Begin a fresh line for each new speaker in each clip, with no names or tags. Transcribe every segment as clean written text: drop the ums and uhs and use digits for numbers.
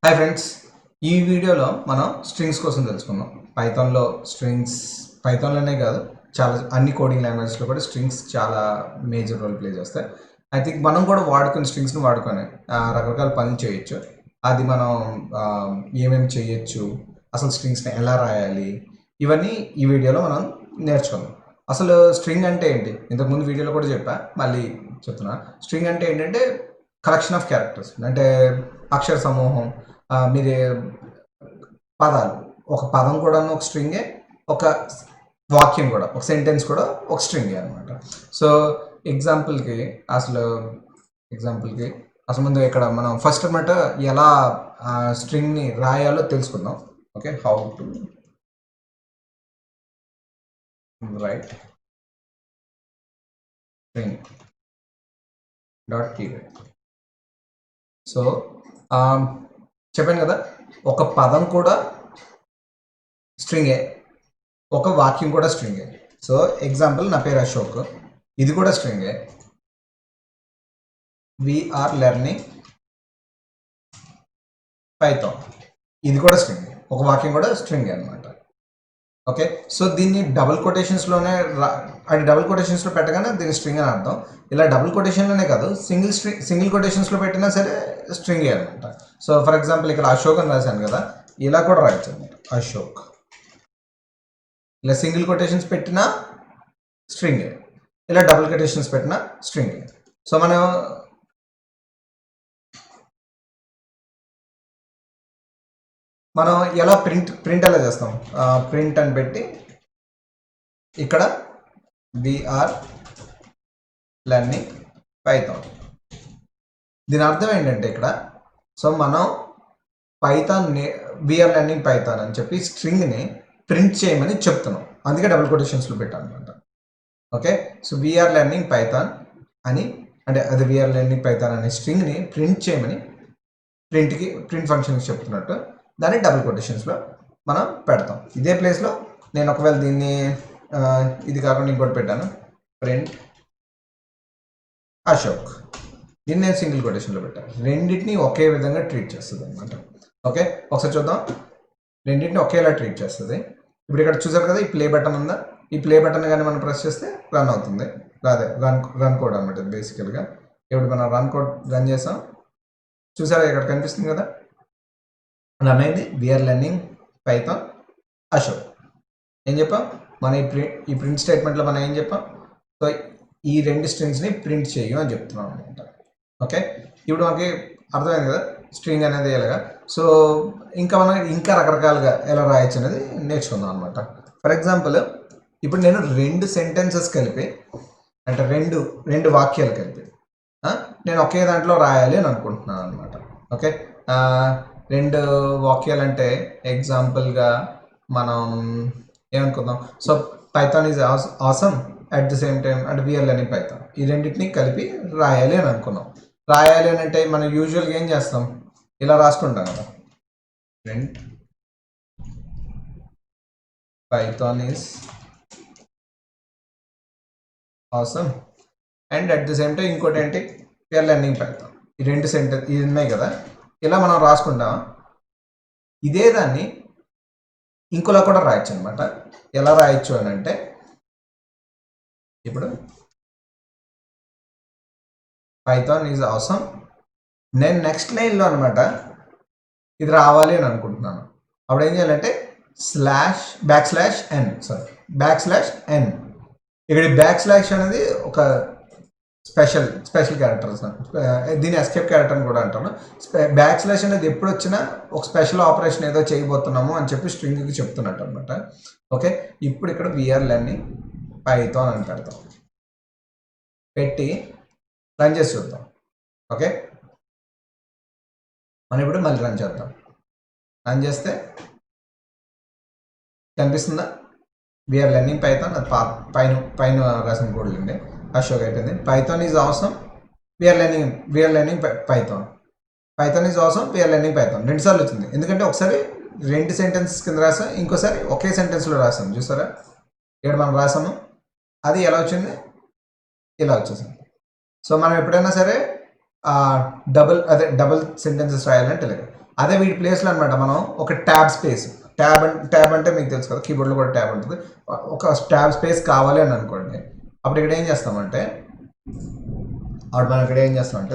Hi friends, ఈ వీడియోలో మనం స్ట్రింగ్స్ కోసం తెలుసుకుందాం. పైథాన్లో స్ట్రింగ్స్, పైథాన్లోనే కాదు చాలా అన్ని కోడింగ్ లాంగ్వేజెస్లో కూడా స్ట్రింగ్స్ చాలా మేజర్ రోల్ ప్లే చేస్తాయి. ఐ థింక్ మనం కూడా వాడుకుని స్ట్రింగ్స్ని వాడుకొని రకరకాల పనులు చేయొచ్చు. అది మనం ఏమేమి చేయొచ్చు, అసలు స్ట్రింగ్స్ని ఎలా రాయాలి, ఇవన్నీ ఈ వీడియోలో మనం నేర్చుకుందాం. అసలు స్ట్రింగ్ అంటే ఏంటి? ఇంతకుముందు వీడియోలో కూడా చెప్పా, మళ్ళీ చెప్తున్నా. స్ట్రింగ్ అంటే ఏంటంటే కలెక్షన్ ఆఫ్ క్యారెక్టర్స్, అంటే అక్షర సమూహం. మీరు పదాలు, ఒక పదం కూడా ఒక స్ట్రింగే, ఒక వాక్యం కూడా, ఒక సెంటెన్స్ కూడా ఒక స్ట్రింగే అనమాట. సో ఎగ్జాంపుల్కి అసలు ముందు ఇక్కడ మనం ఫస్ట్ అనమాట ఎలా స్ట్రింగ్ని రాయాలో తెలుసుకుందాం. Okay, how to right string dot keyword. So చెప్పాను కదా, ఒక పదం కూడా స్ట్రింగే, ఒక వాక్యం కూడా స్ట్రింగే. సో ఎగ్జాంపుల్, నా పేరు అశోక్, ఇది కూడా స్ట్రింగే. వీఆర్ లెర్నింగ్ పైథాన్, ఇది కూడా స్ట్రింగే, ఒక వాక్యం కూడా స్ట్రింగే అనమాట. ఓకే, సో దీన్ని డబుల్ కొటేషన్స్లోనే అది డబుల్ కొటేషన్స్లో పెట్టగానే దీని స్ట్రింగ్ అని అర్థం. ఇలా డబుల్ కొటేషన్లోనే కాదు, సింగిల్ కొటేషన్స్లో పెట్టినా సరే స్ట్రింగే అనమాట. సో ఫర్ ఎగ్జాంపుల్ ఇక్కడ అశోక్ అని రాశాను కదా, ఇలా కూడా రాయొచ్చు అనమాట, అశోక్. ఇలా సింగిల్ కొటేషన్స్ పెట్టినా స్ట్రింగే, ఇలా డబుల్ కొటేషన్స్ పెట్టినా స్ట్రింగే. సో మనం ఎలా ప్రింట్ ఎలా చేస్తాం? ప్రింట్ అని పెట్టి ఇక్కడ వీఆర్ లెర్నింగ్ పైథాన్. దీని అర్థం ఏంటంటే ఇక్కడ, సో మనం పైథాన్ని వీఆర్ లెర్నింగ్ పైథాన్ అని చెప్పి స్ట్రింగ్ని ప్రింట్ చేయమని చెప్తున్నాం, అందుకే డబుల్ కొటేషన్స్లో పెట్టాను అనమాట. Okay, so we are learning Python అని, అంటే అది వీఆర్ లెర్నింగ్ పైథాన్ అనే స్ట్రింగ్ని ప్రింట్ చేయమని ప్రింట్ ఫంక్షన్కి చెప్తున్నట్టు దాన్ని డబుల్ కొటేషన్స్లో మనం పెడతాం. ఇదే ప్లేస్లో నేను ఒకవేళ దీన్ని ఇది కాకుండా ఇంకోటి పెట్టాను, ప్రింట్ అశోక్, దీన్ని నేను సింగిల్ కొటేషన్లో పెట్టాను. రెండింటిని ఒకే విధంగా ట్రీట్ చేస్తుంది అనమాట. ఓకే, ఒకసారి చూద్దాం. రెండింటిని ఒకేలా ట్రీట్ చేస్తుంది. ఇప్పుడు ఇక్కడ చూసారు కదా, ఈ ప్లే బటన్ ఉందా, ఈ ప్లే బటన్ కానీ మనం ప్రెస్ చేస్తే రన్ అవుతుంది. అదే రన్ కోడ్ అనమాట బేసికల్గా. ఇప్పుడు మనం రన్ చేసాం, చూసారా ఇక్కడ కనిపిస్తుంది కదా, రన్ అయింది. We are learning Python Ashok. ఏం చెప్పాం మన ఈ ప్రింట్ స్టేట్మెంట్లో మనం ఏం చెప్పాం? సో ఈ రెండు స్ట్రింగ్స్ని ప్రింట్ చేయు అని చెప్తున్నాం అనమాట. ఓకే, ఇప్పుడు మనకి అర్థమైంది కదా స్ట్రింగ్ అనేది ఎలాగా. సో మనం ఇంకా రకరకాలుగా ఎలా రాయొచ్చు అనేది నేర్చుకుందాం అనమాట. ఫర్ ఎగ్జాంపుల్, ఇప్పుడు నేను రెండు సెంటెన్సెస్ కలిపి, అంటే రెండు వాక్యాలు కలిపి నేను ఒకే దాంట్లో రాయాలి అని అనుకుంటున్నాను అనమాట. ఓకే, రెండు వాక్యాలు అంటే ఎగ్జాంపుల్గా మనం ఏమనుకుందాం, so Python is awesome at the same time and we are learning Python, ఈ రెండింటిని కలిపి రాయాలి అని అనుకున్నాం. రాయాలి అని అంటే మనం యూజువల్గా ఏం చేస్తాం, ఇలా రాసుకుంటాం కదా, print Python is awesome and at the same time ఇంకోటి ఏంటి, వీఆర్ లెర్నింగ్ పైథాన్. ఈ రెండు సెంటెన్స్ ఇది ఉన్నాయి కదా, ఇలా మనం రాసుకుంటాం. ఇదే దాన్ని ఇంకోలా కూడా రాయొచ్చు అనమాట. ఎలా రాయొచ్చు అని అంటే, ఇప్పుడు పైథాన్ ఈజ్ ఆసమ్, నేను నెక్స్ట్ లైన్లో అనమాట ఇది రావాలి అని అనుకుంటున్నాను. అప్పుడు ఏం చేయాలంటే బ్యాక్ స్లాష్ ఎన్. ఇక్కడ బ్యాక్ స్లాష్ అనేది ఒక స్పెషల్ క్యారెక్టర్స్, దీని ఎస్కేప్ క్యారెక్టర్ అని కూడా అంటాను. బ్యాక్ స్లాష్ అనేది ఎప్పుడు వచ్చినా ఒక స్పెషల్ ఆపరేషన్ ఏదో చేయబోతున్నాము అని చెప్పి స్ట్రింగ్కి చెప్తున్నట్టు అనమాట. ఓకే, ఇప్పుడు ఇక్కడ వీఆర్ లెర్నింగ్ పైథాన్ అని పెడతాం, పెట్టి రన్ చేసి చూద్దాం. ఓకే, మనం ఇప్పుడు మళ్ళీ రన్ చేద్దాం. రన్ చేస్తే కనిపిస్తుందా, వీఆర్ లెర్నింగ్ పైథాన్. అది పైన రాసిన కోడ్లు అండి. అశోక్ అయిపోయింది. Python is awesome, we are learning Python is awesome, we are learning Python. రెండుసార్లు వచ్చింది, ఎందుకంటే ఒకసారి రెండు సెంటెన్సెస్ కింద రాసాం, ఇంకోసారి ఒకే సెంటెన్స్లో రాసాం. చూసారా, ఇక్కడ మనం రాసాము, అది ఎలా వచ్చింది, ఇలా వచ్చేసింది. సో మనం ఎప్పుడైనా సరే డబుల్ సెంటెన్సెస్ రాయాలంటే లేదు. అదే వీటి ప్లేస్లో అనమాట మనం ఒక ట్యాబ్ స్పేస్, ట్యాబ్ అంటే మీకు తెలుసు కదా, కీబోర్డ్లో కూడా ట్యాబ్ ఉంటుంది. ఒక ట్యాబ్ స్పేస్ కావాలి అని అనుకోండి, అప్పుడు ఇక్కడ ఏం చేస్తామంటే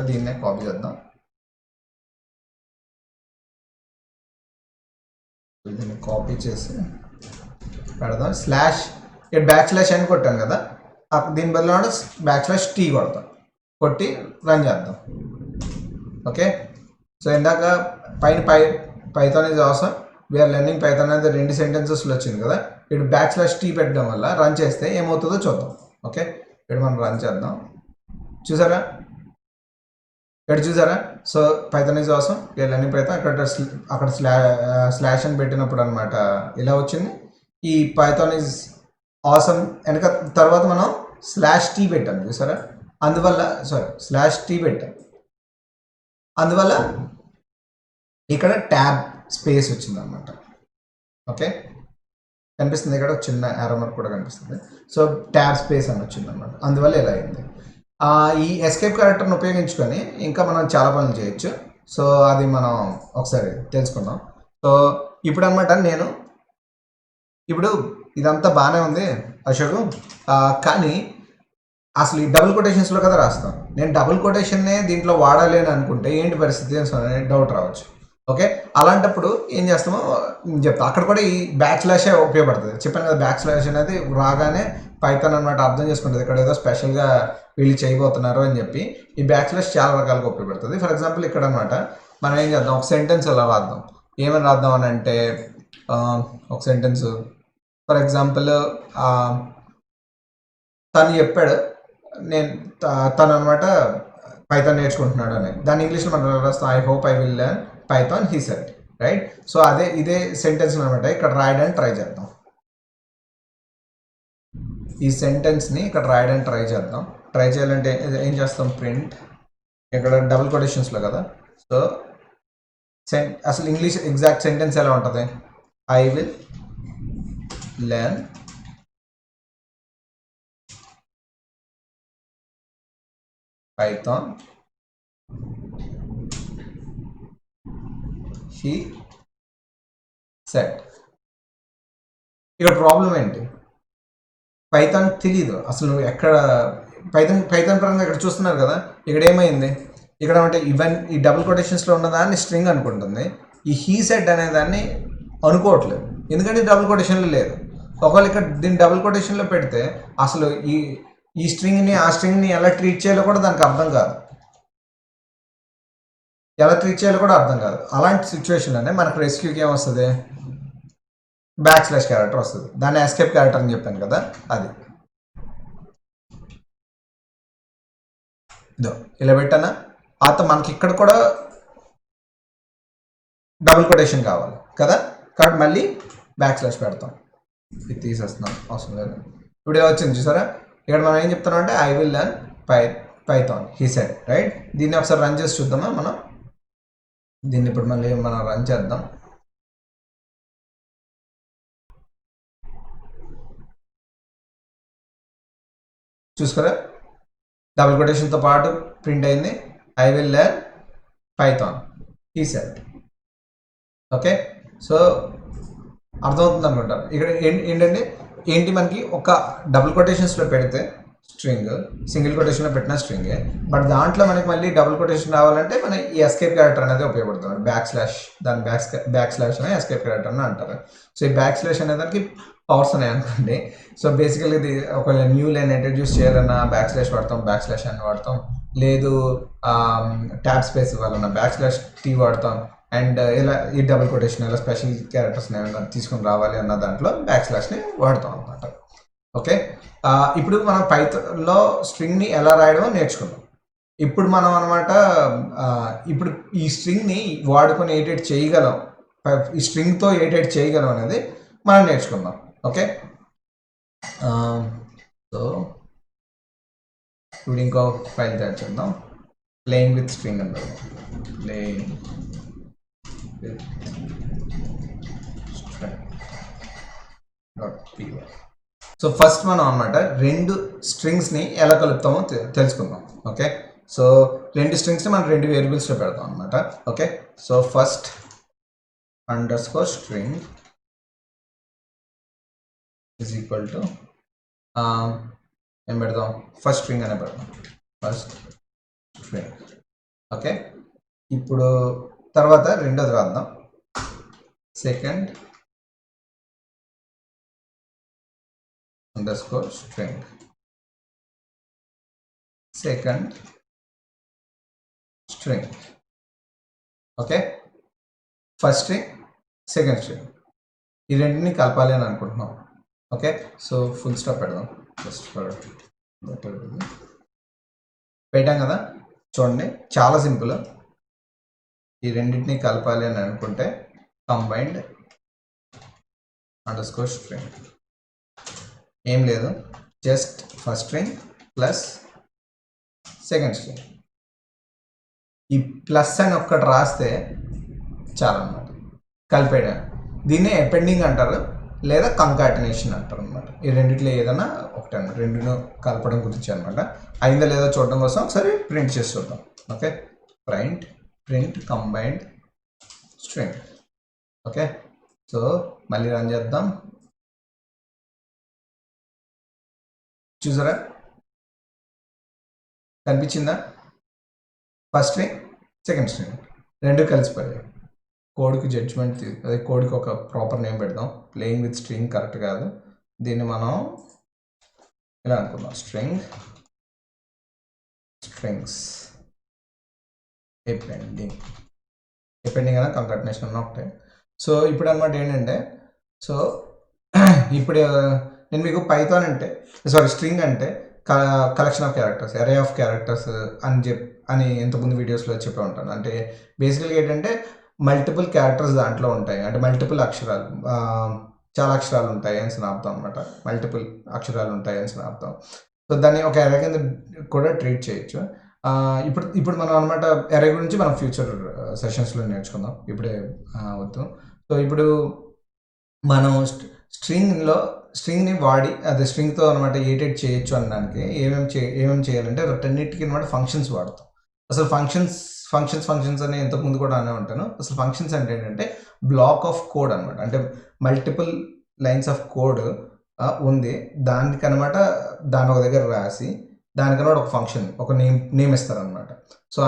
దీన్నే కాపీ చేద్దాం, దీన్ని కాపీ చేసి పెడదాం. స్లాష్ ఇక్కడ // అని కొట్టాను కదా, దీని బదులు /t కొడతాం, కొట్టి రన్ చేద్దాం. ఓకే, సో ఇందాక పైన Python is awesome we are learning Python అనేది 2 సెంటెన్సెస్లో వచ్చింది కదా, ఇప్పుడు /t పెట్టడం వల్ల రన్ చేస్తే ఏమవుతుందో చూద్దాం. ఓకే, ఇప్పుడు మనం రన్ చేద్దాం. చూసారా, so Python is awesome we are learning Python, అక్కడ స్లాష్ అని పెట్టినప్పుడు అనమాట ఇలా వచ్చింది. ఈ పైథాన్ ఈజ్ ఆసమ్ వెనక తర్వాత మనం /t పెట్టాం, చూసారా, అందువల్ల /t పెట్టాం, అందువల్ల ఇక్కడ ట్యాబ్ స్పేస్ వచ్చింది అనమాట. ఓకే, కనిపిస్తుంది ఇక్కడ చిన్న ఎర్రర్ మార్క్ కూడా కనిపిస్తుంది. సో ట్యాబ్ స్పేస్ అని వచ్చింది అనమాట, అందువల్ల ఇలా అయింది. ఈ ఎస్కేప్ క్యారెక్టర్ని ఉపయోగించుకొని ఇంకా మనం చాలా పనులు చేయొచ్చు. సో అది మనం ఒకసారి తెలుసుకుందాం. సో ఇప్పుడు అనమాట ఇప్పుడు ఇదంతా బాగానే ఉంది అశోక్, కానీ అసలు ఈ డబుల్ కొటేషన్స్లో కదా రాస్తాం, నేను డబుల్ కొటేషన్నే దీంట్లో వాడాలి అని అనుకుంటే ఏంటి పరిస్థితి అని డౌట్ రావచ్చు. ఓకే, అలాంటప్పుడు ఏం చేస్తామో చెప్తా. అక్కడ కూడా ఈ // ఉపయోగపడుతుంది. చెప్పాను కదా, // అనేది రాగానే పైథాన్ అనమాట అర్థం చేసుకుంటుంది ఇక్కడ ఏదో స్పెషల్గా వీళ్ళు చేయబోతున్నారు అని చెప్పి. ఈ // చాలా రకాలుగా ఉపయోగపడుతుంది. ఫర్ ఎగ్జాంపుల్ ఇక్కడ అనమాట మనం ఏం చేద్దాం, ఒక సెంటెన్స్ ఎలా రాద్దాం, ఏమని రాద్దాం అని అంటే ఒక సెంటెన్స్ ఫర్ ఎగ్జాంపుల్ తను చెప్పాడు తను అనమాట పైథాన్ నేర్చుకుంటున్నాడు అని, దాన్ని ఇంగ్లీష్లో మనం రాస్తాం I hope I will learn Python he said, right. So ఇదే సెంటెన్స్ అనమాట ఇక్కడ రాయడానికి ట్రై చేద్దాం. ఈ సెంటెన్స్ని ఇక్కడ రాయడానికి ట్రై చేద్దాం. ట్రై చేయాలంటే ఏం చేస్తాం, ప్రింట్, ఇక్కడ డబుల్ కొటేషన్స్లో కదా. సో అసలు ఇంగ్లీష్ ఎగ్జాక్ట్ సెంటెన్స్ ఎలా ఉంటుంది, I will learn Python he said. ఇక్కడ ప్రాబ్లం ఏంటి, పైథాన్ తెలీదు అసలు, నువ్వు ఎక్కడ పైథాన్ పరంగా ఇక్కడ చూస్తున్నారు కదా, ఇక్కడ ఏమైంది, ఇక్కడ అంటే ఈ డబుల్ కొటేషన్స్లో ఉన్నదాన్ని స్ట్రింగ్ అనుకుంటుంది, ఈ హీ సెడ్ అనే దాన్ని అనుకోవట్లేదు, ఎందుకంటే డబుల్ కొటేషన్లో లేదు. ఒకవేళ ఇక్కడ దీన్ని డబుల్ కొటేషన్లో పెడితే అసలు ఈ స్ట్రింగ్ని ఆ స్ట్రింగ్ని ఎలా ట్రీట్ చేయాలో కూడా దానికి అర్థం కాదు, అలాంటి సిచ్యువేషన్లోనే మనకు రెస్క్యూకి ఏమొస్తుంది, // క్యారెక్టర్ వస్తుంది. దాన్ని ఎస్కేప్ క్యారెక్టర్ అని చెప్పాను కదా, అది ఇదో ఇలా పెట్టానా. మనకి ఇక్కడ కూడా డబుల్ కొటేషన్ కావాలి కదా, కాబట్టి మళ్ళీ // పెడతాం. ఇది తీసేస్తున్నాం, అవసరం లేదు. ఇప్పుడు ఇలా వచ్చింది చూసారా, ఇక్కడ మనం ఏం చెప్తున్నాం అంటే I will learn Python he said, right. దీన్ని ఒకసారి రన్ చేసి చూద్దామా మనం. దీన్ని ఇప్పుడు మళ్ళీ మనం రన్ చేద్దాం. చూసుకోరా, డబుల్ కొటేషన్తో పాటు ప్రింట్ అయింది I will learn Python he said. Okay, so అర్థమవుతుంది అనుకుంటారు. ఇక్కడ ఏంటి మనకి ఒక డబుల్ కొటేషన్స్లో పెడితే స్ట్రింగ్, సింగిల్ కొటేషన్లో పెట్టిన స్ట్రింగే, బట్ దాంట్లో మనకి మళ్ళీ డబుల్ కొటేషన్ రావాలంటే మన ఈ ఎస్కేప్ క్యారెక్టర్ అనేది ఉపయోగపడుతుంది. దాని // అనే ఎస్కేప్ క్యారెక్టర్ అని అంటారు. సో ఈ // అనే దానికి పవర్స్ ఉన్నాయి అనుకోండి. సో బేసికల్లీ ఇది ఒక న్యూ లైన్ ఇంట్రడ్యూస్ చేయాలన్నా // వాడతాం, // అని వాడతాం, లేదు ట్యాబ్ స్పేస్ ఇవ్వాలన్నా /t వాడతాం, అండ్ ఇలా ఈ డబుల్ కొటేషన్ ఇలా స్పెషల్ క్యారెక్టర్స్ని ఏమైనా తీసుకుని రావాలి అన్న దాంట్లో // వాడతాం అనమాట. ఓకే, ఇప్పుడు మనం పైథాన్లో స్ట్రింగ్ని ఎలా రాయడమో నేర్చుకున్నాం. ఇప్పుడు మనం అనమాట ఇప్పుడు ఈ స్ట్రింగ్ని వాడుకొని ఎడిట్ చేయగలం, ఈ స్ట్రింగ్తో ఎడిట్ చేయగలం అనేది మనం నేర్చుకుందాం. ఓకే, సో ఇప్పుడు ఇంకో ఫైల్ తయారు చేద్దాం, ప్లేయింగ్ విత్ స్ట్రింగ్ అని పెడదాం, playing with string.py. So first మనం అనమాట 2 స్ట్రింగ్స్ని ఎలా కలుపుతామో తెలుసుకుందాం. ఓకే, సో 2 స్ట్రింగ్స్ని మనం 2 వేరియబుల్స్లో పెడతాం అనమాట. Okay, so first underscore string is equal to ఏం పెడదాం, ఫస్ట్ స్ట్రింగ్ అనే పెడదాం, ఫస్ట్ స్ట్రింగ్. ఓకే, ఇప్పుడు తర్వాత రెండోది రాద్దాం, second underscore string, second string. Okay, first string second string ఈ రెండింటిని కలపాలి అని అనుకుంటున్నాం. ఓకే, సో ఫుల్ స్టాప్ పెడదాం, జస్ట్ ఫర్ పెట్టాం కదా. చూడండి చాలా సింపుల్. ఈ రెండింటిని కలపాలి అని అనుకుంటే కంబైన్డ్ అండర్స్కోర్ స్ట్రింగ్, ఏం లేదు, just first string plus second string. ఈ ప్లస్ అని ఒక్కటి రాస్తే చాలా అన్నమాట, కలిపేయడం. దీన్నే అపెండింగ్ అంటారు లేదా కంకాటినేషన్ అంటారు అనమాట. ఈ రెండిట్లో ఏదైనా ఒకటి అన్నమాట, రెండును కలపడం గురించి అనమాట. అయిందో లేదో చూడడం కోసం ఒకసారి ప్రింట్ చేసి చూద్దాం. Okay, print combined string. Okay, so మళ్ళీ రన్ చేద్దాం. చూసారా, కనిపించిందా? ఫస్ట్ స్ట్రింగ్ సెకండ్ స్ట్రింగ్ రెండు కలిసిపోయాయి. కోడ్కి జడ్జ్మెంట్, అదే కోడ్కి ఒక ప్రాపర్ నేమ్ పెడదాం. ప్లేయింగ్ విత్ స్ట్రింగ్ కరెక్ట్ కాదు, దీన్ని మనం ఇలా అనుకుందాం, స్ట్రింగ్స్ ఎపెండింగ్ అయినా కంకాటినేషన్ అన్న ఒకటే. సో ఇప్పుడు అనమాట ఏంటంటే, సో ఇప్పుడు నేను మీకు పైథాన్ అంటే స్ట్రింగ్ అంటే కలెక్షన్ ఆఫ్ క్యారెక్టర్స్, అరే ఆఫ్ క్యారెక్టర్స్ అని ఇంతకుముందు వీడియోస్లో చెప్పే ఉంటాను. అంటే బేసికల్గా ఏంటంటే మల్టిపుల్ క్యారెక్టర్స్ దాంట్లో ఉంటాయి, అంటే మల్టిపుల్ అక్షరాలు, చాలా అక్షరాలు ఉంటాయి అని అర్థం అనమాట. మల్టిపుల్ అక్షరాలు ఉంటాయి అని అర్థం. సో దాన్ని ఒక అరే కింద కూడా ట్రీట్ చేయొచ్చు. ఇప్పుడు మనం అనమాట అరే గురించి మనం ఫ్యూచర్ సెషన్స్లో నేర్చుకుందాం, ఇప్పుడే వద్దు. సో ఇప్పుడు మనం స్ట్రింగ్ని వాడి అదే స్ట్రింగ్తో అనమాట ఏటెడ్ చేయొచ్చు అనడానికి ఏమేమి చేయాలంటే రెండింటికి అనమాట ఫంక్షన్స్ వాడతాం. అసలు ఫంక్షన్స్ అని ఇంతకుముందు కూడా అనే ఉంటాను. అసలు ఫంక్షన్స్ అంటే ఏంటంటే బ్లాక్ ఆఫ్ కోడ్ అనమాట. అంటే మల్టిపుల్ లైన్స్ ఆఫ్ కోడ్ ఉంది, దానికనమాట దాని ఒక దగ్గర రాసి దానికనమాట ఒక ఫంక్షన్, ఒక నేమ్ ఇస్తారనమాట. సో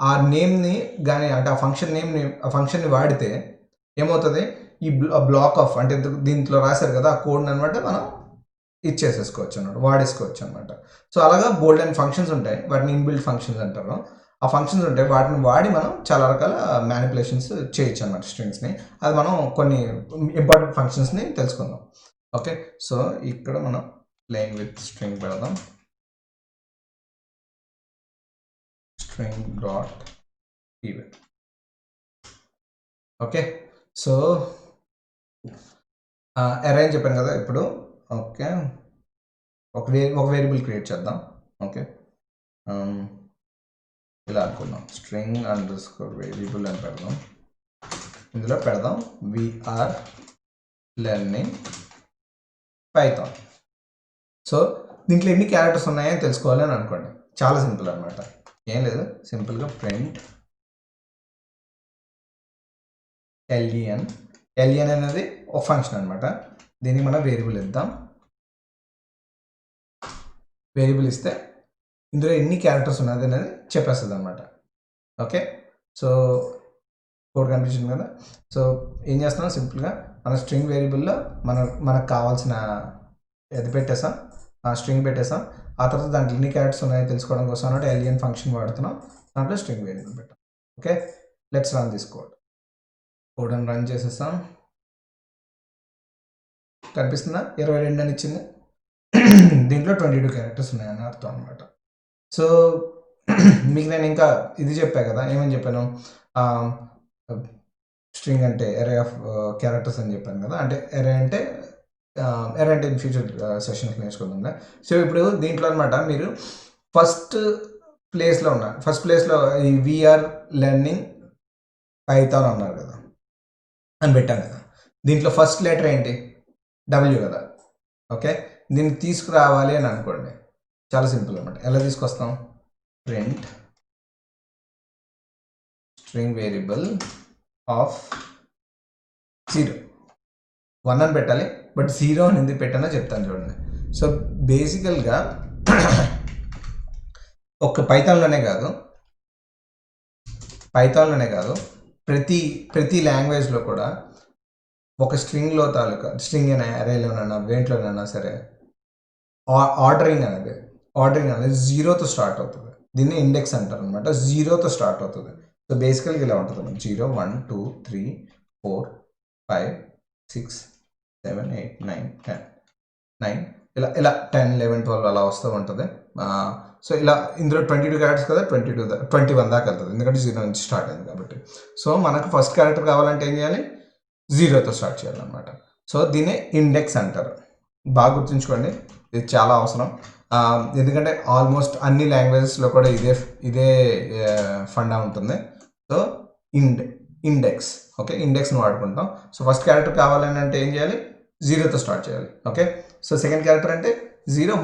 ఆ నేమ్ని కానీ, అంటే ఆ ఫంక్షన్ని వాడితే ఏమవుతుంది, ఈ బ్లాక్ ఆఫ్ అంటే దీంట్లో రాశారు కదా ఆ కోడ్ని అనమాట మనం ఇచ్చేసేసుకోవచ్చు అనమాట, వాడేసుకోవచ్చు అనమాట. సో అలాగా బోల్డ్ అండ్ ఫంక్షన్స్ ఉంటాయి, వాటిని ఇన్బిల్డ్ ఫంక్షన్స్ అంటారు. ఆ ఫంక్షన్స్ ఉంటాయి, వాటిని వాడి మనం చాలా రకాల మ్యానిపులేషన్స్ చేయొచ్చు అనమాట స్ట్రింగ్స్ని. అది మనం కొన్ని ఇంపార్టెంట్ ఫంక్షన్స్ని తెలుసుకుందాం. ఓకే, సో ఇక్కడ మనం ప్లేయింగ్ విత్ స్ట్రింగ్ పెడదాం, string dot event. Okay, so అరే అని చెప్పాను కదా. ఇప్పుడు ఓకే, ఒక వేరియబుల్ క్రియేట్ చేద్దాం. ఓకే, ఇలా అనుకుందాం, స్ట్రింగ్ అండర్స్కోర్ వేరియబుల్ అని పెడదాం. ఇందులో పెడదాం వీఆర్ లెర్నింగ్ పైథాన్. సో దీంట్లో ఎన్ని క్యారెక్టర్స్ ఉన్నాయని తెలుసుకోవాలి అని అనుకోండి, చాలా సింపుల్ అనమాట, ఏం లేదు, సింపుల్గా ప్రింట్ ఎల్ఈఎన్ అనేది ఒక ఫంక్షన్ అనమాట. దీనికి మనం వేరియబుల్ ఇద్దాం. వేరియబుల్ ఇస్తే ఇందులో ఎన్ని క్యారెక్టర్స్ ఉన్నది అనేది చెప్పేస్తుంది అనమాట. ఓకే, సో కోడ్ కనిపించింది కదా. సో ఏం చేస్తున్నాం, సింపుల్గా మన స్ట్రింగ్ వేరియబుల్లో మనకు కావాల్సిన అది పెట్టేసాం, స్ట్రింగ్ పెట్టేసాం. ఆ తర్వాత దాంట్లో ఎన్ని క్యారెక్టర్స్ ఉన్నాయో తెలుసుకోవడం కోసం అన్నట్టు ఎల్ఈఎన్ ఫంక్షన్ వాడుతున్నాం, దాంట్లో స్ట్రింగ్ వేరియబుల్ పెట్టాం. Okay, let's run this code అని రన్ చేసేస్తాం. కనిపిస్తుందా, 22 అని ఇచ్చింది. దీంట్లో 22 క్యారెక్టర్స్ ఉన్నాయని అర్థం అనమాట. సో మీకు నేను ఇంకా ఇది చెప్పా కదా, ఏమని చెప్పాను, స్ట్రింగ్ అంటే అరే ఆఫ్ క్యారెక్టర్స్ అని చెప్పాను కదా. అంటే అరే అంటే ఫ్యూచర్ సెషన్స్ నేర్చుకుందాం. సో ఇప్పుడు దీంట్లో అనమాట మీరు ఫస్ట్ ప్లేస్లో ఈ వీఆర్ లెర్నింగ్ పైథాన్ అన్నారు కదా అని పెట్టాను కదా. దీంట్లో ఫస్ట్ లెటర్ ఏంటి, డబ్ల్యూ కదా. ఓకే, దీన్ని తీసుకురావాలి అని అనుకోండి, చాలా సింపుల్ అనమాట. ఎలా తీసుకొస్తాం, ప్రింట్ స్ట్రింగ్ వేరియబుల్ ఆఫ్ 0 1 అని పెట్టాలి, బట్ 0 అని ఎందుకు పెట్టానో చెప్తాను చూడండి. సో బేసికల్గా ఒక్క పైథాన్లోనే కాదు ప్రతి లాంగ్వేజ్లో కూడా ఒక స్ట్రింగ్లో తాలూకా స్ట్రింగ్ అయినా అరేలోనైనా వేంట్లోనైనా సరే ఆర్డరింగ్ అనేది 0తో స్టార్ట్ అవుతుంది. దీన్ని ఇండెక్స్ అంటారు అనమాట. 0తో స్టార్ట్ అవుతుంది. సో బేసికల్గా ఇలా ఉంటుంది, 0 1 2 3 4 5 6 7 8 9 10 9 ఇలా 10 11 12 అలా వస్తూ ఉంటుంది. సో ఇలా ఇందులో 22 క్యారెక్టర్స్ కదా, 21 దాకా వెళ్తుంది, ఎందుకంటే 0 నుంచి స్టార్ట్ అయింది కాబట్టి. సో మనకు ఫస్ట్ క్యారెక్టర్ కావాలంటే ఏం చేయాలి, 0తో స్టార్ట్ చేయాలన్నమాట. సో దీన్ని ఇండెక్స్ అంటారు. బాగా గుర్తుంచుకోండి, ఇది చాలా అవసరం. ఎందుకంటే ఆల్మోస్ట్ అన్ని లాంగ్వేజెస్లో కూడా ఇదే ఫండా ఉంటుంది. సో ఇండెక్స్, ఓకే, ఇండెక్స్ని వాడుకుంటాం. సో ఫస్ట్ క్యారెక్టర్ కావాలని అంటే ఏం చేయాలి, 0తో స్టార్ట్ చేయాలి. ఓకే, సో సెకండ్ క్యారెక్టర్ అంటే 0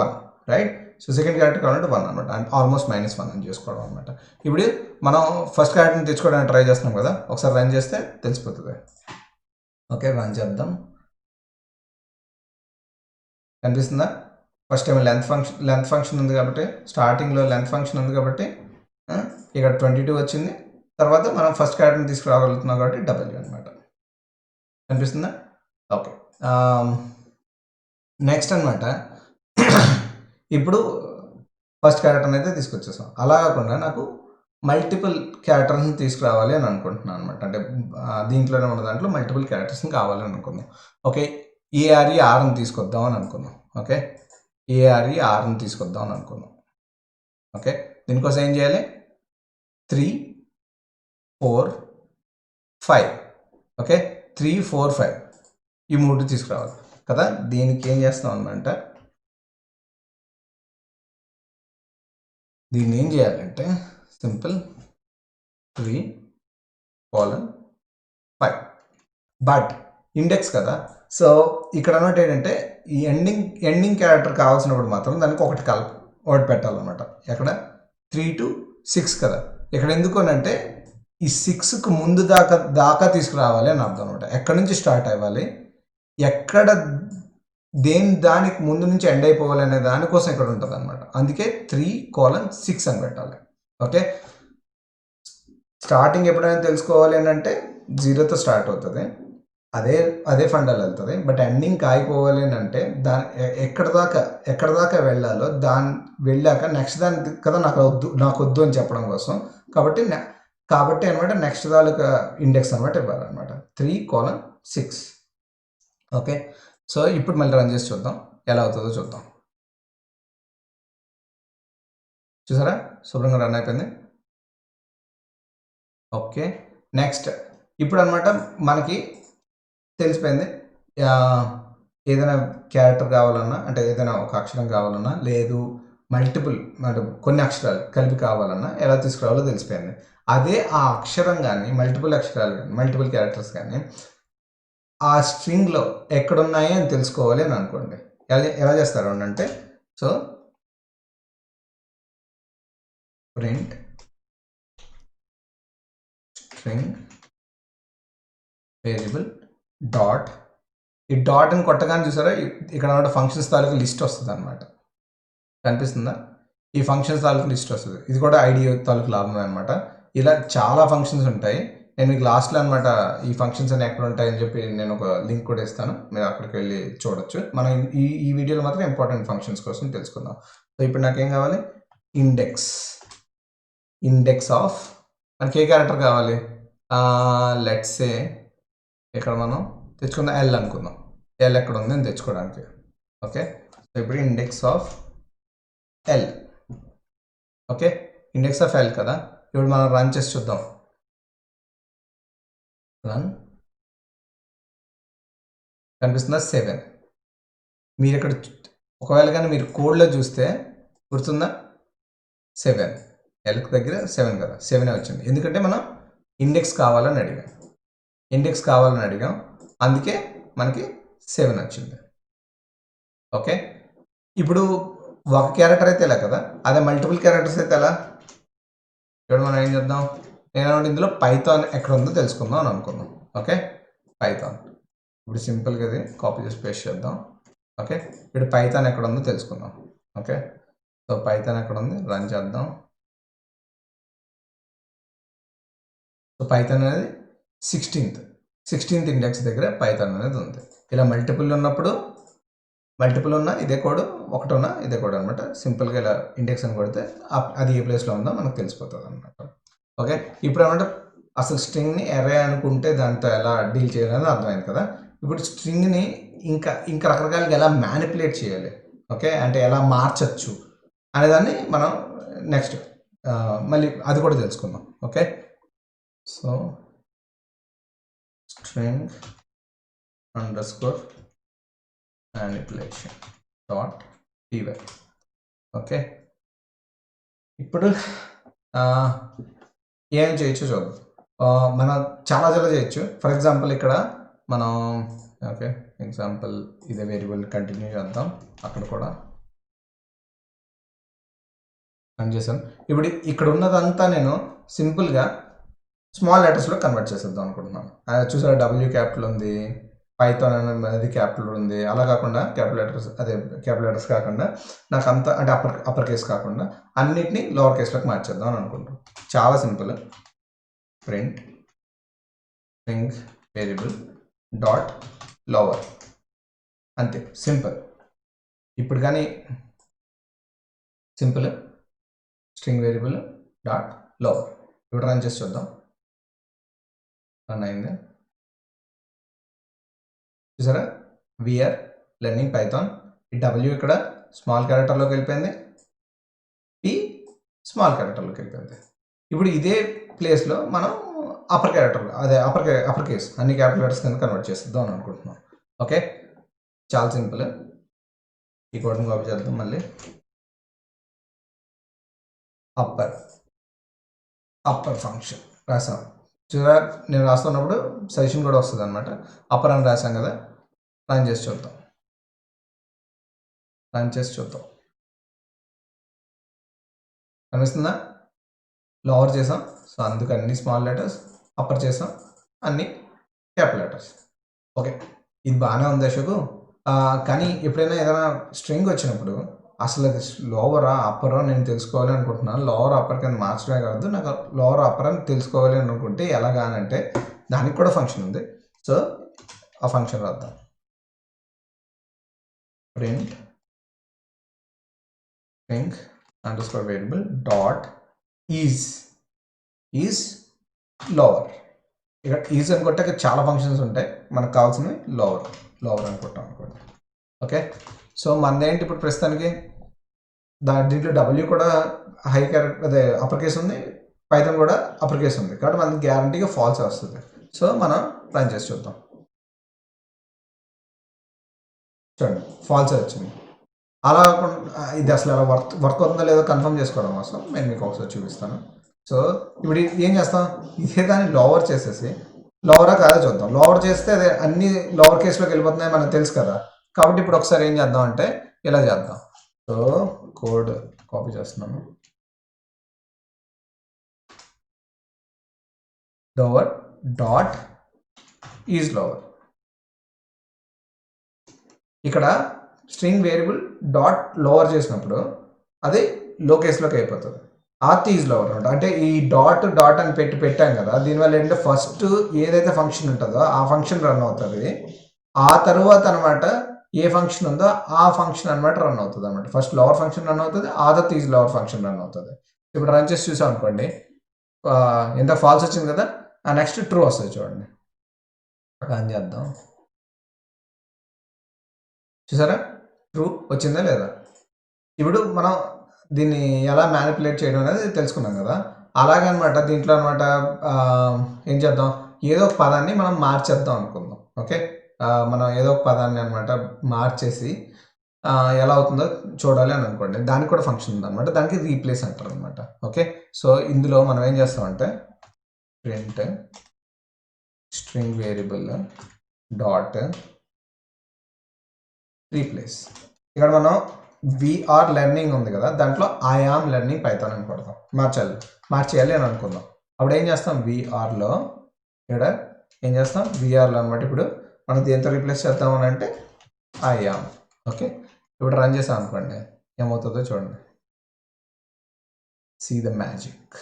1 రైట్. సో సెకండ్ క్యారెక్టర్ కావాలంటే 1 అనమాట, అంటే ఆల్మోస్ట్ -1 అని చేసుకోవడం అనమాట. ఇప్పుడు మనం ఫస్ట్ క్యారెక్టర్ని తెచ్చుకోవడానికి ట్రై చేస్తున్నాం కదా, ఒకసారి రన్ చేస్తే తెలిసిపోతుంది. ఓకే, రన్ చేద్దాం. కనిపిస్తుందా? ఫస్ట్ టైం లెంత్ ఫంక్షన్ ఉంది కాబట్టి, స్టార్టింగ్లో లెంత్ ఫంక్షన్ ఉంది కాబట్టి ఇక్కడ 22 వచ్చింది. తర్వాత మనం ఫస్ట్ క్యారెక్టర్ని తీసుకురాగలుగుతున్నాం కాబట్టి W అనమాట. కనిపిస్తుందా? ఓకే, నెక్స్ట్ అనమాట. ఇప్పుడు ఫస్ట్ క్యారెక్టర్ని అయితే తీసుకొచ్చేసాం. అలా కాకుండా నాకు మల్టిపుల్ క్యారెక్టర్స్ని తీసుకురావాలి అని అనుకుంటున్నాను అనమాట. అంటే దీంట్లోనే ఉన్న దాంట్లో మల్టిపుల్ క్యారెక్టర్స్ని కావాలని అనుకుందాం. ఓకే, ARని తీసుకొద్దాం అని అనుకుందాం. ఓకే, ARని తీసుకొద్దాం అని అనుకుందాం. ఓకే, దీనికోసం ఏం చేయాలి, 3 4 5. ఓకే, 3 4 5 ఈ 3 తీసుకురావాలి కదా. దీనికి ఏం చేస్తాం అనమాట, దీన్ని ఏం చేయాలంటే సింపుల్ 3 5 బట్ ఇండెక్స్ కదా. సో ఇక్కడ అన్నమాట ఏంటంటే ఈ ఎండింగ్ క్యారెక్టర్ కావాల్సినప్పుడు మాత్రం దానికి ఒకటి పెట్టాలన్నమాట. ఎక్కడ 3 to 6 కదా. ఇక్కడ ఎందుకు అంటే ఈ 6కు ముందు దాకా తీసుకురావాలి అని అర్థం అనమాట. ఎక్కడి నుంచి స్టార్ట్ అవ్వాలి, ఎక్కడ దానికి ముందు నుంచి ఎండ్ అయిపోవాలి అనే దానికోసం ఇక్కడ ఉంటుంది అనమాట. అందుకే 3:6 అని పెట్టాలి. ఓకే, స్టార్టింగ్ ఎప్పుడైనా తెలుసుకోవాలి అని అంటే 0తో స్టార్ట్ అవుతుంది, అదే ఫండాలు వెళ్తుంది. బట్ ఎండింగ్ ఆగిపోవాలి అని అంటే ఎక్కడ దాకా వెళ్ళాలో వెళ్ళాక నెక్స్ట్ దాని కదా నాకు వద్దు అని చెప్పడం కోసం కాబట్టి అనమాట నెక్స్ట్ తాలూకా ఇండెక్స్ అనమాట ఇవ్వాలన్నమాట, 3:6. ఓకే, సో ఇప్పుడు మళ్ళీ రన్ చేసి చూద్దాం ఎలా అవుతుందో చూద్దాం. చూసారా, శుభ్రంగా రన్ అయిపోయింది. ఓకే, నెక్స్ట్ ఇప్పుడు అనమాట మనకి తెలిసిపోయింది, ఏదైనా క్యారెక్టర్ కావాలన్నా, అంటే ఏదైనా ఒక అక్షరం కావాలన్నా, లేదు మల్టిపుల్ అంటే కొన్ని అక్షరాలు కలిపి కావాలన్నా ఎలా తీసుకురావాలో తెలిసిపోయింది. అదే ఆ అక్షరం కానీ మల్టిపుల్ అక్షరాలు కానీ మల్టిపుల్ క్యారెక్టర్స్ కానీ ఆ స్ట్రింగ్లో ఎక్కడున్నాయి అని తెలుసుకోవాలి అని అనుకోండి. ఎలా చేస్తారు అంటే, so print string variable dot, ఈ డాట్ అని కొట్టగానే చూసారా ఇక్కడ ఫంక్షన్స్ తాలూకు లిస్ట్ వస్తుంది అనమాట. కనిపిస్తుందా, ఈ ఫంక్షన్స్ తాలూకు లిస్ట్ వస్తుంది. ఇది కూడా ఐడి తాలూకు లాభమే అనమాట. ఇలా చాలా ఫంక్షన్స్ ఉంటాయి. నేను మీకు లాస్ట్లో అనమాట ఈ ఫంక్షన్స్ అని ఎక్కడ ఉంటాయని చెప్పి నేను ఒక లింక్ కూడా ఇస్తాను, మీరు అక్కడికి వెళ్ళి చూడొచ్చు. మనం ఈ వీడియోలో మాత్రం ఇంపార్టెంట్ ఫంక్షన్స్ కోసం తెలుసుకుందాం. సో ఇప్పుడు నాకేం కావాలి, ఇండెక్స్ ఆఫ్ మనకి ఏ క్యారెక్టర్ కావాలి, లెట్స్ సే ఇక్కడ మనం తెచ్చుకుందాం L అనుకుందాం. L ఎక్కడ ఉంది అని తెచ్చుకోవడానికి. ఓకే, సో ఇప్పుడు index of L. Okay, index of L కదా. ఇప్పుడు మనం రన్ చేసి చూద్దాం. రన్, కనిపిస్తుందా 7. మీరు ఇక్కడ ఒకవేళ కానీ మీరు కోడ్లో చూస్తే గుర్తుందా 7, Lకి దగ్గర 7 కదా, 7 వచ్చింది. ఎందుకంటే మనం ఇండెక్స్ కావాలని అడిగాం, అందుకే మనకి 7 వచ్చింది. ఓకే, ఇప్పుడు ఒక క్యారెక్టర్ అయితే ఎలా కదా, అదే మల్టిపుల్ క్యారెక్టర్స్ అయితే ఎలా. ఇప్పుడు మనం ఏం చేద్దాం, నేనేమంటే ఇందులో పైథాన్ ఎక్కడ ఉందో తెలుసుకుందాం అని అనుకుందాం. ఓకే, పైథాన్ ఇప్పుడు సింపుల్గా ఇది కాపీ చేసి పేస్ట్ చేద్దాం. ఓకే, ఇప్పుడు పైథాన్ ఎక్కడ ఉందో తెలుసుకుందాం. ఓకే, సో పైథాన్ ఎక్కడ ఉంది, రన్ చేద్దాం. సో పైథాన్ అనేది 16th ఇండెక్స్ దగ్గర పైథాన్ అనేది ఉంది. ఇలా మల్టిపుల్ ఉన్నప్పుడు మల్టిపుల్ ఉన్నా ఇదే కోడ్, ఒకటి ఉన్నా ఇదే కోడ్ అనమాట. సింపుల్గా ఇలా ఇండెక్స్ అని కొడితే అది ఏ ప్లేస్లో ఉందో మనకు తెలిసిపోతుంది అనమాట. ఓకే, ఇప్పుడు ఏమంటే అసలు స్ట్రింగ్ని ఎరే అనుకుంటే దాంతో ఎలా డీల్ చేయాలని అర్థమైంది కదా. ఇప్పుడు స్ట్రింగ్ని ఇంకా రకరకాలుగా ఎలా మ్యానిపులేట్ చేయాలి, ఓకే, అంటే ఎలా మార్చచ్చు అనేదాన్ని మనం నెక్స్ట్ మళ్ళీ అది కూడా తెలుసుకుందాం. Okay, so string underscore manipulation dot py. Okay, ఇప్పుడు ఏం చేయొచ్చు చూద్దాం. మనం చాలా చేయొచ్చు. ఫర్ ఎగ్జాంపుల్ ఇక్కడ మనం ఓకే ఎగ్జాంపుల్ ఇదే వేరియబుల్ కంటిన్యూ చేద్దాం. అక్కడ కూడా రన్ చేశాను. ఇప్పుడు ఇక్కడ ఉన్నదంతా నేను సింపుల్గా స్మాల్ లెటర్స్లో కన్వర్ట్ చేసేద్దాం అనుకుంటున్నాను. చూసారా, డబ్ల్యూ క్యాపిటల్ ఉంది, పైథాన్ అనేది క్యాపిటల్ ఉంది. అలా కాకుండా క్యాపిటల్ లెటర్స్ కాకుండా నాకు అంతా అంటే అప్పర్ కేస్ కాకుండా అన్నిటినీ లోవర్ కేస్లోకి మార్చేద్దాం అని అనుకుంటాం. చాలా simple. Print string variable dot lower, అంతే, సింపుల్. ఇప్పుడు కానీ simple string variable dot lower. ఇప్పుడు రన్ చేసి చూద్దాం. రన్ అయింది. చూసారా, వీఆర్ లెర్నింగ్ పైథాన్. ఈ డబ్ల్యూ ఇక్కడ స్మాల్ క్యారెక్టర్లోకి వెళ్ళిపోయింది, పి స్మాల్ క్యారెక్టర్లోకి వెళ్ళిపోయింది. ఇప్పుడు ఇదే ప్లేస్లో మనం అప్పర్ క్యారెక్టర్, అదే అప్పర్ కేస్ అన్ని క్యాపిటల్ లెటర్స్ కింద కన్వర్ట్ చేసేద్దాం అని అనుకుంటున్నాం. ఓకే, చాలా సింపుల్. ఈ కోడ్ని కాపీ చేద్దాం. మళ్ళీ అప్పర్ ఫంక్షన్ రాసాం. చూసారా, నేను రాస్తున్నప్పుడు సజెషన్ కూడా వస్తుంది అనమాట. అప్పర్ అని రాసాం కదా. రన్ చేసి చూద్దాం. కనిపిస్తుందా? లోవర్ చేసాం, సో అందుకు అన్ని స్మాల్ లెటర్స్. అప్పర్ చేసాం, అన్ని క్యాపిటల్ లెటర్స్. ఓకే, ఇది బాగానే ఉంది అశోకు. కానీ ఎప్పుడైనా ఏదైనా స్ట్రింగ్ వచ్చినప్పుడు అసలు అది లోవరా అప్పరా నేను తెలుసుకోవాలి అనుకుంటున్నాను. లోవర్ అప్పర్ కింద మార్చడమే కాదు, నాకు లోవర్ అప్పర్ అని తెలుసుకోవాలి అని అనుకుంటే ఎలాగా అంటే దానికి కూడా ఫంక్షన్ ఉంది. సో ఆ ఫంక్షన్ రాద్దాం. Print string underscore variable dot is lower. ఇక్కడ ఈజ్ అని కొట్టాక చాలా ఫంక్షన్స్ ఉంటాయి, మనకు కావాల్సినవి లోవర్ అని కొట్టాం అనుకోండి. ఓకే, సో మనదేంటి ఇప్పుడు ప్రస్తుతానికి దీంట్లో డబ్ల్యూ కూడా హై క్యారెక్టర్, అదే అప్పర్ కేస్ ఉంది, పైథాన్ కూడా అప్పర్ కేస్ ఉంది, కాబట్టి మనకి గ్యారంటీగా ఫాల్స్ వస్తుంది. సో మనం రన్ చేసి చూద్దాం. చూడండి, ఫాల్స్ వచ్చింది. అలా ఇది అసలు ఎలా వర్క్ అవుతుందో లేదో కన్ఫర్మ్ చేసుకోవడం కోసం నేను మీకు ఒకసారి చూపిస్తాను. సో ఇప్పుడు ఏం చేస్తాం, ఇదే దాన్ని లోవర్ చేసేసి, లోవరా కాదా చూద్దాం. లోవర్ చేస్తే అదే అన్ని లోవర్ కేసులోకి వెళ్ళిపోతున్నాయి మనకు తెలుసు కదా. కాబట్టి ఇప్పుడు ఒకసారి ఏం చేద్దాం అంటే ఇలా చేద్దాం. సో కోడ్ కాపీ చేస్తున్నాను. Lower dot is lower. ఇక్కడ స్ట్రింగ్ వేరియబుల్ డాట్ లోవర్ చేసినప్పుడు అది లో కేసులోకి అయిపోతుంది. ఆర్ట్ ఈజ్ లోవర్ అనమాట. అంటే ఈ డాట్ అని పెట్టాం కదా, దీనివల్ల ఏంటంటే ఫస్ట్ ఏదైతే ఫంక్షన్ ఉంటుందో ఆ ఫంక్షన్ రన్ అవుతుంది. ఆ తర్వాత అనమాట ఏ ఫంక్షన్ ఉందో ఆ ఫంక్షన్ అనమాట రన్ అవుతుంది అనమాట. ఫస్ట్ లోవర్ ఫంక్షన్ రన్ అవుతుంది, ఆ తర్వాత ఈజ్ లోవర్ ఫంక్షన్ రన్ అవుతుంది. ఇప్పుడు రన్ చేసి చూసాం అనుకోండి, ఎంత ఫాల్స్ వచ్చింది కదా, ఆ నెక్స్ట్ ట్రూ వస్తుంది. చూడండి, రన్ చేద్దాం. చూసారా, ట్రూ వచ్చిందా లేదా. ఇప్పుడు మనం దీన్ని ఎలా మ్యానిపులేట్ చేయడం అనేది తెలుసుకున్నాం కదా. అలాగే అనమాట దీంట్లో అనమాట ఏం చేద్దాం, ఏదో ఒక పదాన్ని మనం మార్చేద్దాం అనుకుందాం. ఓకే, మనం ఏదో ఒక పదాన్ని అనమాట మార్చేసి ఎలా అవుతుందో చూడాలి అని అనుకోండి. దానికి కూడా ఫంక్షన్ ఉందన్నమాట, దానికి రీప్లేస్ అంటారు అనమాట. ఓకే, సో ఇందులో మనం ఏం చేస్తామంటే print string variable dot replace. ఇక్కడ మనం వీఆర్ లెర్నింగ్ ఉంది కదా, దాంట్లో ఐ ఆమ్ లెర్నింగ్ పైథాన్ అని కొడతాం. మార్చేయాలి అని అనుకుందాం. అప్పుడు ఏం చేస్తాం విఆర్లో ఇక్కడ ఏం చేస్తాం విఆర్లో అనమాట. ఇప్పుడు మనం దేంతో రీప్లేస్ చేద్దామని అంటే ఐఆమ్. ఓకే, ఇప్పుడు రన్ చేసాం అనుకోండి ఏమవుతుందో చూడండి. See the magic.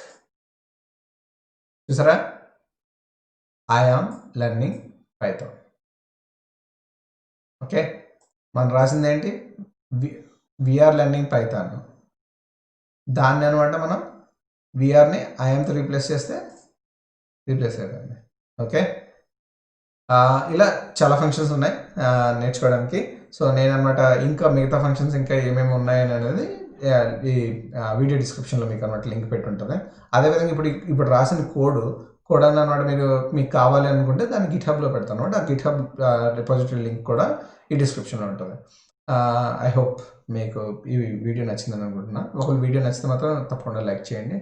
చూసారా, ఐఆమ్ లెర్నింగ్ పైథాన్. ఓకే, మనం రాసింది ఏంటి, విఆర్ లెర్నింగ్ పైథాన్. దాన్ని అనమాట మనం విఆర్ని ఐఎమ్తో రీప్లేస్ చేస్తే రీప్లేస్ అయిపోయింది. ఓకే, ఇలా చాలా ఫంక్షన్స్ ఉన్నాయి నేర్చుకోవడానికి. సో నేను అనమాట ఇంకా మిగతా ఫంక్షన్స్ ఇంకా ఏమేమి ఉన్నాయని అనేది ఈ వీడియో డిస్క్రిప్షన్లో మీకు అనమాట లింక్ పెట్టి ఉంటుంది. అదేవిధంగా ఇప్పుడు రాసిన కోడ్ అని అనమాట మీకు కావాలి అనుకుంటే దాన్ని గిట్హబ్లో పెడతాను అనమాట. ఆ గిట్హబ్ రిపాజిటరీ లింక్ కూడా ఈ డిస్క్రిప్షన్లో ఉంటుంది. ఐ హోప్ మీకు ఈ వీడియో నచ్చిందని అనుకుంటున్నా. ఒకవేళ వీడియో నచ్చితే మాత్రం తప్పకుండా లైక్ చేయండి.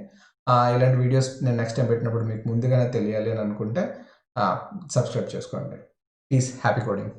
ఇలాంటి వీడియోస్ నేను నెక్స్ట్ టైం పెట్టినప్పుడు మీకు ముందుగానే తెలియాలి అని అనుకుంటే సబ్స్క్రైబ్ చేసుకోండి. Please, happy coding.